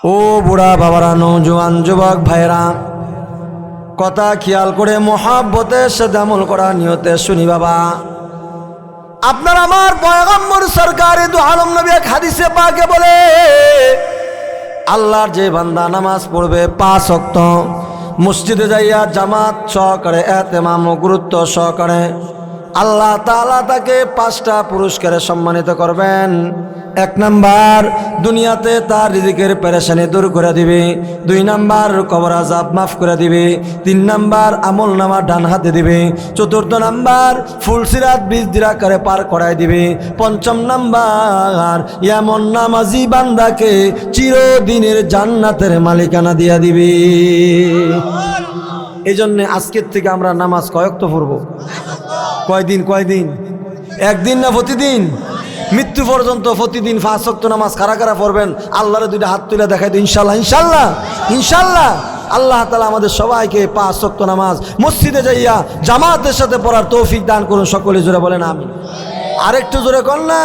ও বুড়া বাবারা, নওজোয়ান যুবক ভাইরা, কথা খেয়াল করে মহাব্বতের সাথে আমল করার নিয়তে শুনি বাবা। আপনার আমার পয়গম্বর সরকারে দু আলম নবী এক হাদিসে পাকে বলে, আল্লাহর যে বান্দা নামাজ পড়বে 5 ওয়াক্ত, মসজিদে যাইয়া জামাত সহকারে এতেমাম ও গুরুত্ব সহকারে, আল্লাহ তাআলা তাকে 5টা পুরস্কারে সম্মানিত করবেন। 1 নাম্বার, দুনিয়াতে তার রিজিকের পেরেশানি দূর করে দিবে। 2 নাম্বার, কবর আযাব মাফ করে দিবে। 3 নাম্বার, আমল নামা ডান হাতে দিবে। 4 নাম্বার, ফুলসিরাত 20 দিরাকারে পার করায় দিবে। 5 নাম্বার, এমন নামাজি বান্দাকে চিরদিনের জান্নাতের মালিকানা দিয়া দিবে। এই জন্যে আজকের থেকে আমরা নামাজ কয়েকটা পড়ব। কয়দিন? একদিন না প্রতিদিন? মৃত্যু পর্যন্ত প্রতিদিন 5 ওয়াক্ত নামাজ কারা কারা পড়বেন? আল্লাহরে 2টা হাত তুলে দেখাই দিন ইনশাল্লাহ। ইনশাল্লাহ ইনশাল্লাহ আল্লাহ তাআলা আমাদের সবাইকে 5 ওয়াক্ত নামাজ মসজিদে যাইয়া জামাতের সাথে পড়ার তৌফিক দান করুন। সকলে জোরে বলেন আমিন। আরেকটু জোরে কর না।